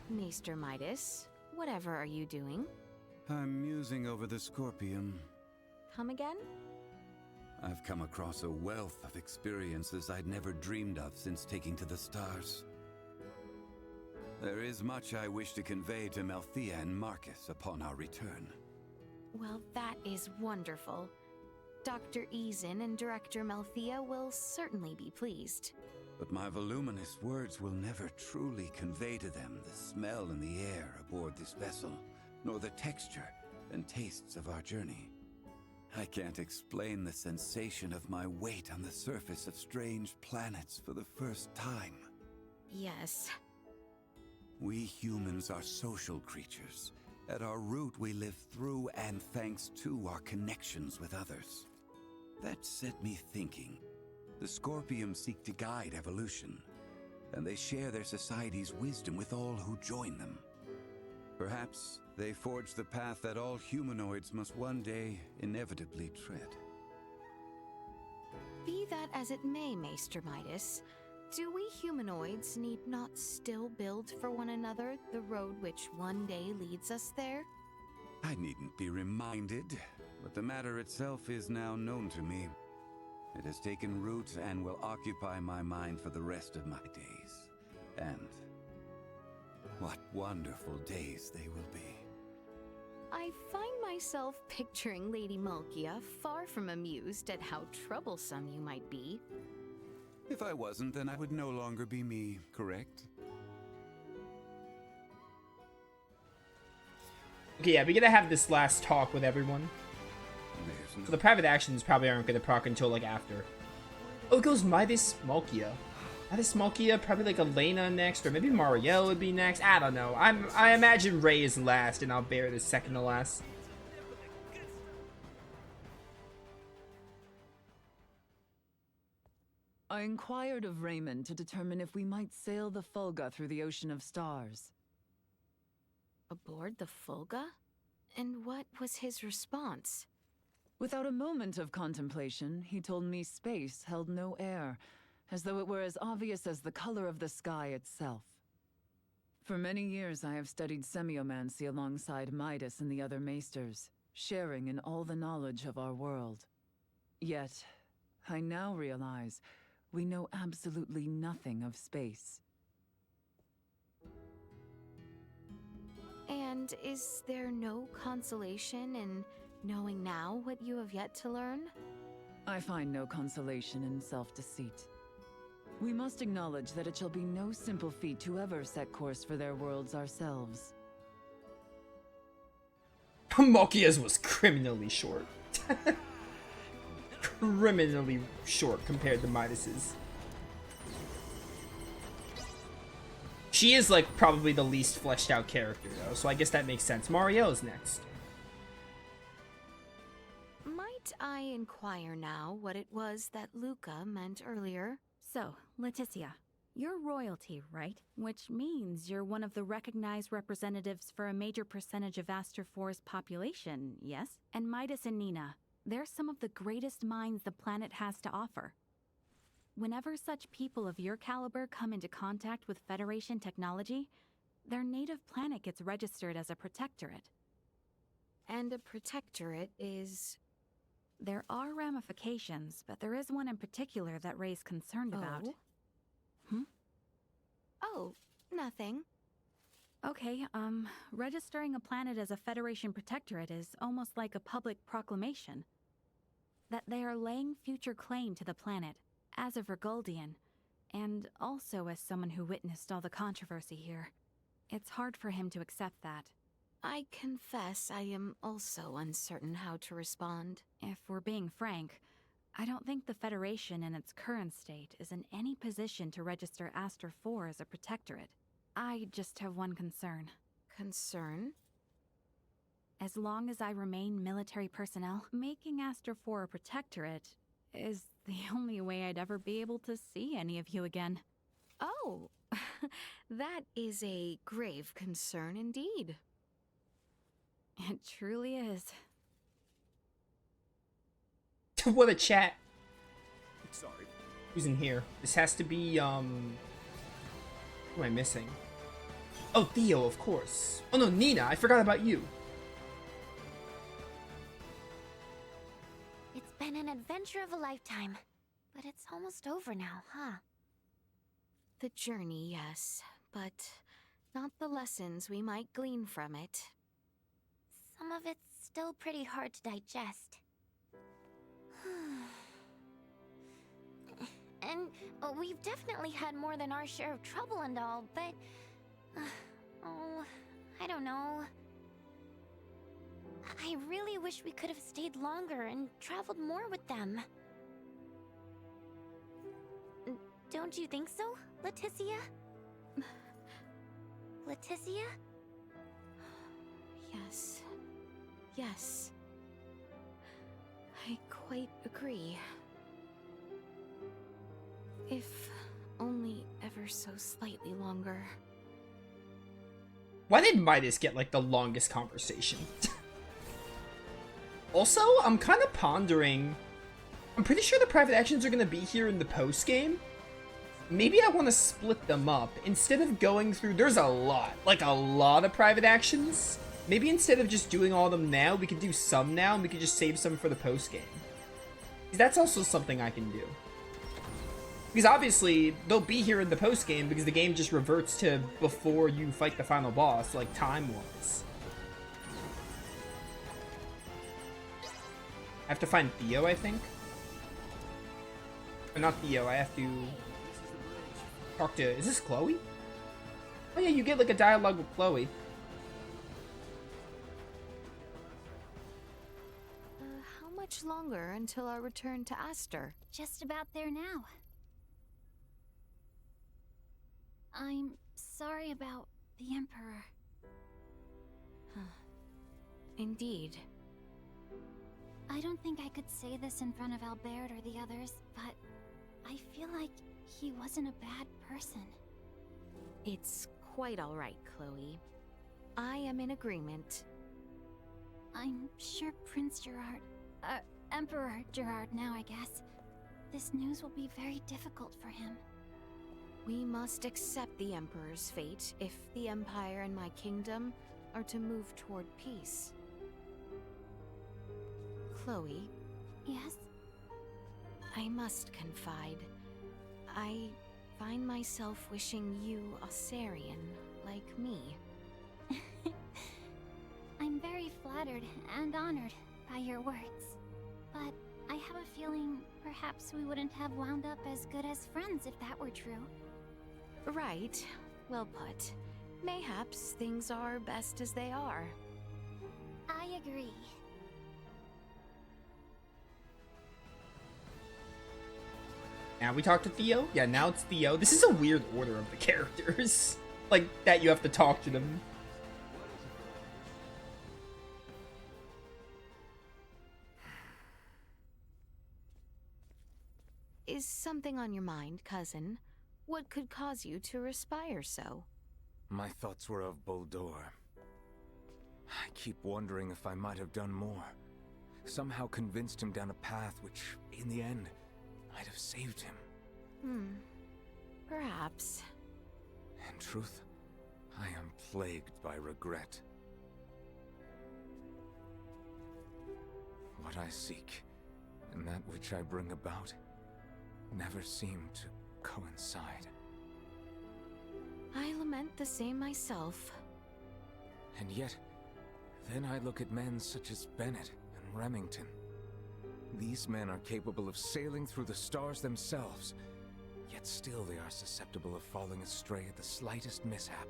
Maester Midas, whatever are you doing? I'm musing over the Scorpium. Come again? I've come across a wealth of experiences I'd never dreamed of since taking to the stars. There is much I wish to convey to Melthea and Marcus upon our return. Well, that is wonderful. Dr. Eason and Director Melthea will certainly be pleased. But my voluminous words will never truly convey to them the smell in the air aboard this vessel, nor the texture and tastes of our journey. I can't explain the sensation of my weight on the surface of strange planets for the first time. Yes. We humans are social creatures. At our root, we live through and thanks to our connections with others. That set me thinking. The Scorpium seek to guide evolution, and they share their society's wisdom with all who join them. Perhaps they forge the path that all humanoids must one day inevitably tread. Be that as it may, Maester Midas, do we humanoids need not still build for one another the road which one day leads us there? I needn't be reminded, but the matter itself is now known to me. It has taken root and will occupy my mind for the rest of my days. And what wonderful days they will be. I find myself picturing Lady Malkia far from amused at how troublesome you might be. If I wasn't, then I would no longer be me, correct? Okay, yeah, we're gonna have this last talk with everyone. So the private actions probably aren't gonna proc until like after. Oh, it goes Midas Malkia. Midas Malkia, probably like Elena next, or maybe Marielle would be next. I don't know. I imagine Ray is last, and I'll bear the second to last. I inquired of Raymond to determine if we might sail the Fulga through the Ocean of Stars. Aboard the Fulga? And what was his response? Without a moment of contemplation, he told me space held no air, as though it were as obvious as the color of the sky itself. For many years I have studied semiomancy alongside Midas and the other maesters, sharing in all the knowledge of our world. Yet, I now realize we know absolutely nothing of space. And is there no consolation in knowing now what you have yet to learn? I find no consolation in self-deceit. We must acknowledge that it shall be no simple feat to ever set course for their worlds ourselves. Malkia's was criminally short. Criminally short compared to Midas's. She is like probably the least fleshed out character though, so I guess that makes sense. Mario's next. Might I inquire now what it was that Luca meant earlier? So, Laeticia, you're royalty, right? Which means you're one of the recognized representatives for a major percentage of Aster 4's population, yes? And Midas and Nina, they're some of the greatest minds the planet has to offer. Whenever such people of your caliber come into contact with Federation technology, their native planet gets registered as a protectorate. And a protectorate is... There are ramifications, but there is one in particular that Ray's concerned about. Oh, nothing. Okay, registering a planet as a Federation protectorate is almost like a public proclamation. That they are laying future claim to the planet, as a Virgoldian, and also as someone who witnessed all the controversy here. It's hard for him to accept that. I confess I am also uncertain how to respond. If we're being frank, I don't think the Federation in its current state is in any position to register Aster 4 as a protectorate. I just have one concern. Concern? As long as I remain military personnel, making Aster 4 a protectorate is the only way I'd ever be able to see any of you again. Oh, that is a grave concern indeed. It truly is. What a chat. Sorry. Who's in here? This has to be, who am I missing? Oh, Theo, of course. Oh no, Nina, I forgot about you. It's been an adventure of a lifetime, but it's almost over now, huh? The journey, yes, but not the lessons we might glean from it. Some of it's still pretty hard to digest. And we've definitely had more than our share of trouble and all, but... oh, I don't know. I really wish we could have stayed longer and traveled more with them. Don't you think so, Laeticia? Laeticia? Yes. Yes. I quite agree. If only ever so slightly longer. Why did Midas get, like, the longest conversation? Also, I'm kind of pondering... I'm pretty sure the private actions are going to be here in the post-game. Maybe I want to split them up. Instead of going through... There's a lot. Like, a lot of private actions. Maybe instead of just doing all of them now, we could do some now, and we could just save some for the post-game. That's also something I can do. Because obviously, they'll be here in the post-game because the game just reverts to before you fight the final boss, like time-wise. I have to find Theo, I think. Or not Theo, I have to talk to... Is this Chloe? Oh yeah, you get like a dialogue with Chloe. How much longer until our return to Aster? Just about there now. I'm sorry about the Emperor. Indeed. I don't think I could say this in front of Albert or the others, but I feel like he wasn't a bad person. It's quite all right, Chloe. I am in agreement. I'm sure Prince Gerard, Emperor Gerard now, I guess. This news will be very difficult for him. We must accept the Emperor's fate if the Empire and my kingdom are to move toward peace. Chloe? Yes? I must confide. I find myself wishing you a Sarian like me. I'm very flattered and honored by your words. But I have a feeling perhaps we wouldn't have wound up as good as friends if that were true. Right. Well put. Mayhaps things are best as they are. I agree. Now we talk to Theo? Yeah, now it's Theo. This is a weird order of the characters. Like, that you have to talk to them. Is something on your mind, cousin? What could cause you to respire so? My thoughts were of Boldor. I keep wondering if I might have done more. Somehow convinced him down a path which, in the end, might have saved him. Perhaps. In truth, I am plagued by regret. What I seek, and that which I bring about, never seem to coincide. I lament the same myself. And yet, then I look at men such as Bennett and Remington. These men are capable of sailing through the stars themselves, yet still they are susceptible of falling astray at the slightest mishap.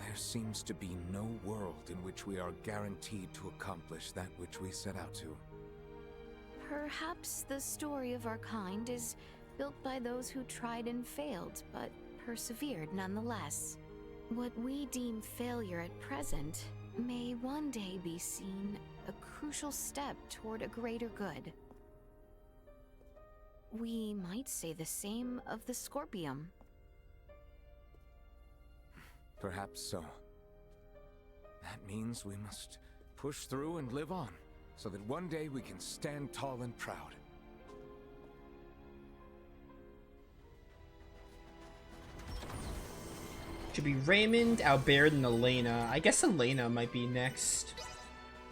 There seems to be no world in which we are guaranteed to accomplish that which we set out to. Perhaps the story of our kind is built by those who tried and failed, but persevered nonetheless. What we deem failure at present may one day be seen a crucial step toward a greater good. We might say the same of the Scorpium. Perhaps so. That means we must push through and live on, so that one day we can stand tall and proud. Should be Raymond, Albert, and Elena. I guess Elena might be next.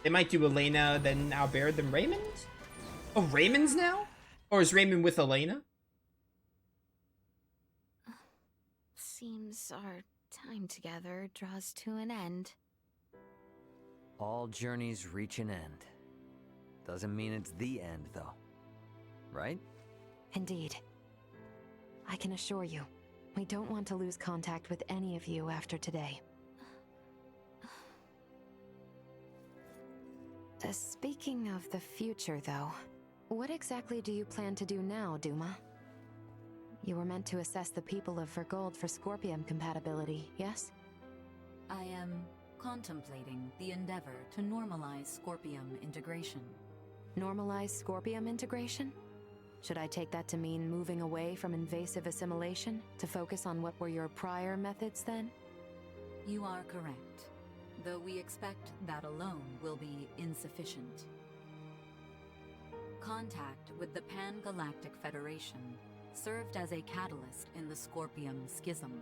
They might do Elena, then Albert, then Raymond? Oh, Raymond's now? Or is Raymond with Elena? Seems our time together draws to an end. All journeys reach an end. Doesn't mean it's the end, though. Right? Indeed. I can assure you, we don't want to lose contact with any of you after today. Speaking of the future, though, what exactly do you plan to do now, Duma? You were meant to assess the people of Vergold for Scorpium compatibility, yes? I am contemplating the endeavor to normalize Scorpium integration. Normalize Scorpium integration? Should I take that to mean moving away from invasive assimilation to focus on what were your prior methods then? You are correct, though we expect that alone will be insufficient. Contact with the Pan-Galactic Federation served as a catalyst in the Scorpium schism.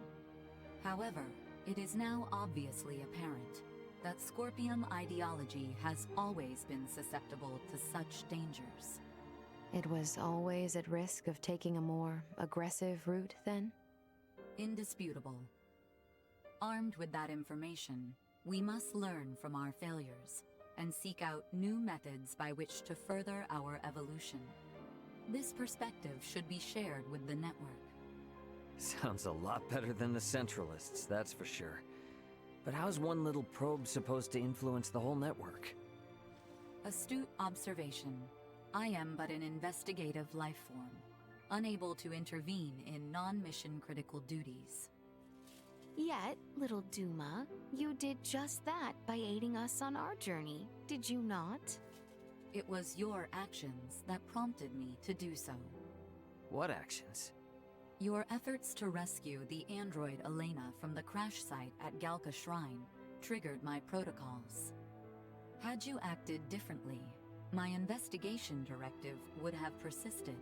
However, it is now obviously apparent that Scorpium ideology has always been susceptible to such dangers. It was always at risk of taking a more aggressive route, then? Indisputable. Armed with that information, we must learn from our failures and seek out new methods by which to further our evolution. This perspective should be shared with the network. Sounds a lot better than the Centralists, that's for sure. But how's one little probe supposed to influence the whole network? Astute observation. I am but an investigative life form, unable to intervene in non-mission critical duties. Yet, little Duma, you did just that by aiding us on our journey, did you not? It was your actions that prompted me to do so. What actions? Your efforts to rescue the android Elena from the crash site at Galka Shrine triggered my protocols. Had you acted differently, my investigation directive would have persisted.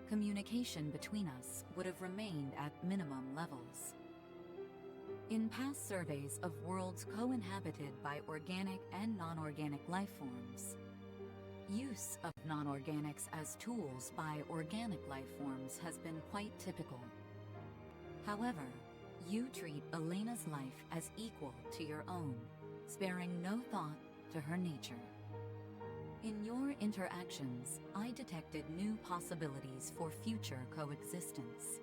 Communication between us would have remained at minimum levels. In past surveys of worlds co-inhabited by organic and non-organic life forms, use of non-organics as tools by organic life forms has been quite typical. However, you treat Elena's life as equal to your own, sparing no thought to her nature. In your interactions, I detected new possibilities for future coexistence.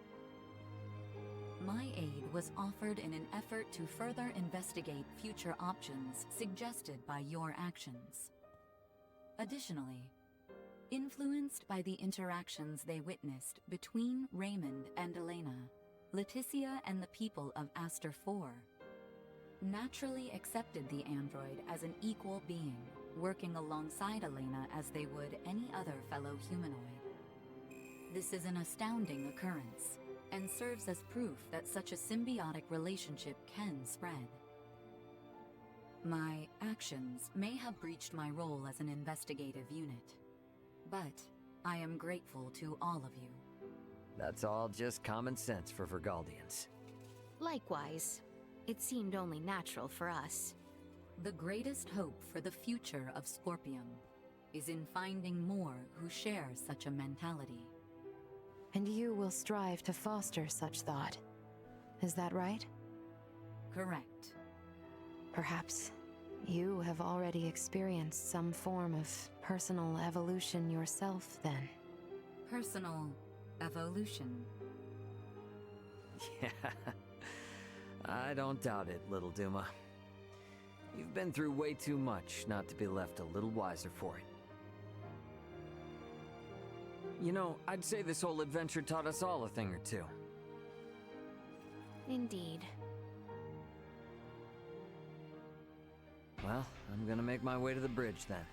My aid was offered in an effort to further investigate future options suggested by your actions. Additionally, influenced by the interactions they witnessed between Raymond and Elena, Laeticia and the people of Aster 4 naturally accepted the android as an equal being, working alongside Elena as they would any other fellow humanoid. This is an astounding occurrence, and serves as proof that such a symbiotic relationship can spread. My actions may have breached my role as an investigative unit, but I am grateful to all of you. That's all just common sense for Vergaldians. Likewise. It seemed only natural for us. The greatest hope for the future of Scorpium is in finding more who share such a mentality. And you will strive to foster such thought. Is that right? Correct. Perhaps you have already experienced some form of personal evolution yourself, then. Personal evolution. Yeah, I don't doubt it, little Duma. You've been through way too much not to be left a little wiser for it. You know, I'd say this whole adventure taught us all a thing or two. Indeed. Well, I'm gonna make my way to the bridge then.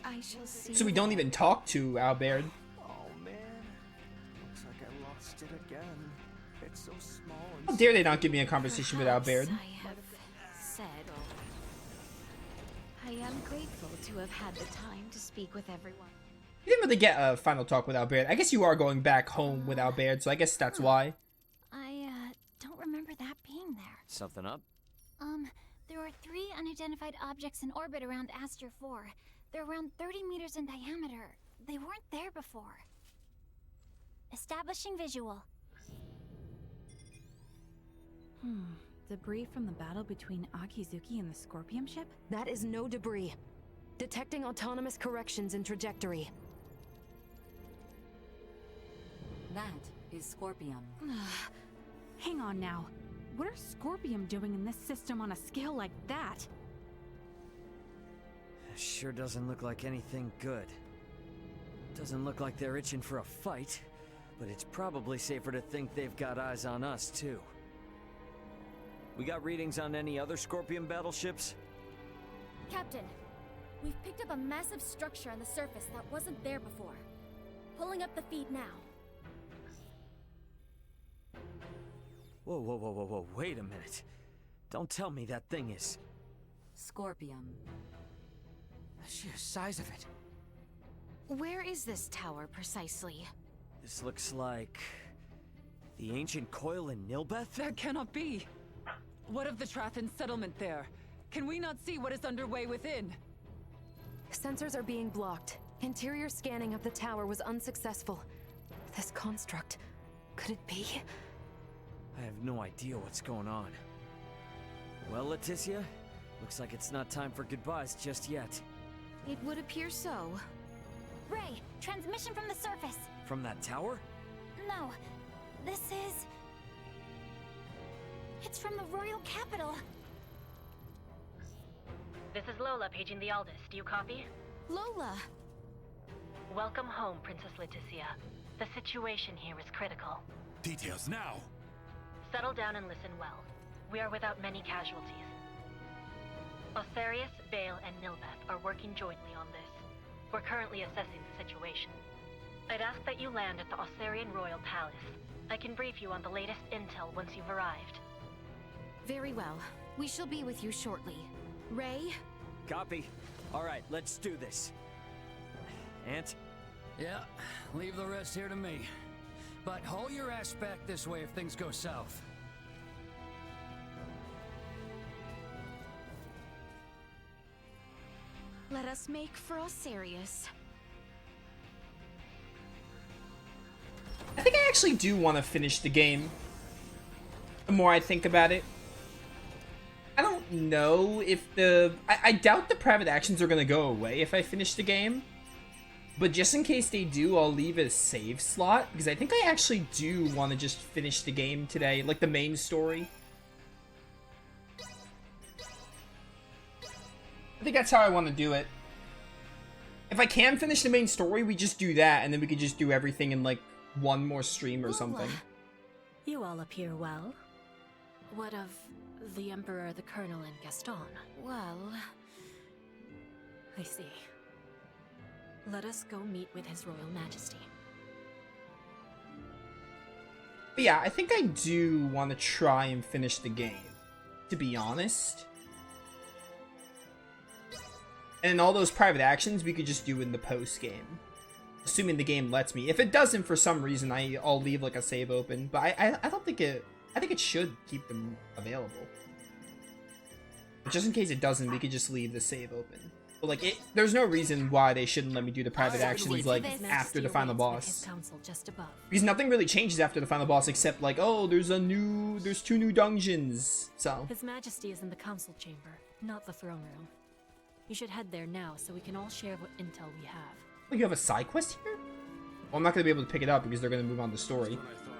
I shall see. So we don't even talk to Albert. Oh man, looks like I lost it again. It's so small and How dare they not give me a conversation with Albert? I have said I am grateful to have had the time to speak with everyone. You didn't really get a final talk with Albert. I guess you are going back home with Albert, so I guess that's why. I don't Something up? There are 3 unidentified objects in orbit around Aster 4. They're around 30 meters in diameter. They weren't there before. Establishing visual. Debris from the battle between Akizuki and the Scorpion ship? That is no debris. Detecting autonomous corrections in trajectory. That is Scorpium. Hang on now. What are Scorpion doing in this system on a scale like that? Sure doesn't look like anything good. Doesn't look like they're itching for a fight, but it's probably safer to think they've got eyes on us, too. We got readings on any other Scorpion battleships? Captain, we've picked up a massive structure on the surface that wasn't there before. Pulling up the feed now. Whoa, whoa, whoa, whoa, whoa, wait a minute. Don't tell me that thing is... Scorpium. The sheer size of it. Where is this tower precisely? This looks like... the ancient coil in Nilbeth? That cannot be! What of the Trathan settlement there? Can we not see what is underway within? Sensors are being blocked. Interior scanning of the tower was unsuccessful. This construct, could it be? I have no idea what's going on. Well, Laeticia, looks like it's not time for goodbyes just yet. It would appear so. Ray, transmission from the surface. From that tower? No, this is... It's from the royal capital. This is Lola paging the Aldous. Do you copy? Lola! Welcome home, Princess Laeticia. The situation here is critical. Details now! Settle down and listen well. We are without many casualties. Osarius, Bale, and Nilbeth are working jointly on this. We're currently assessing the situation. I'd ask that you land at the Osarian Royal Palace. I can brief you on the latest intel once you've arrived. Very well. We shall be with you shortly. Ray? Copy. Alright, let's do this. Ant? Yeah, leave the rest here to me. But haul your ass back this way if things go south. Let us make for Osarius. I think I actually do want to finish the game. The more I think about it. I don't know if the... I doubt the private actions are going to go away if I finish the game. But just in case they do, I'll leave a save slot. Because I think I actually do want to just finish the game today. Like the main story. I think that's how I want to do it. If I can finish the main story, we just do that. And then we could just do everything in like one more stream or something. You all appear well. What of the Emperor, the Colonel, and Gaston? Well... I see. Let us go meet with His Royal Majesty. But yeah, I think I do want to try and finish the game, to be honest. And all those private actions we could just do in the post-game. Assuming the game lets me. If it doesn't for some reason, I'll leave like a save open. But I don't think it... I think it should keep them available. But just in case it doesn't, we could just leave the save open. But like, there's no reason why they shouldn't let me do the private actions like after the final boss. Because nothing really changes after the final boss except like, oh, there's 2 new dungeons. So His Majesty is in the council chamber, not the throne room. You should head there now so we can all share what intel we have. Oh, you have a side quest here? Well, I'm not going to be able to pick it up because they're going to move on to the story. That's what I thought.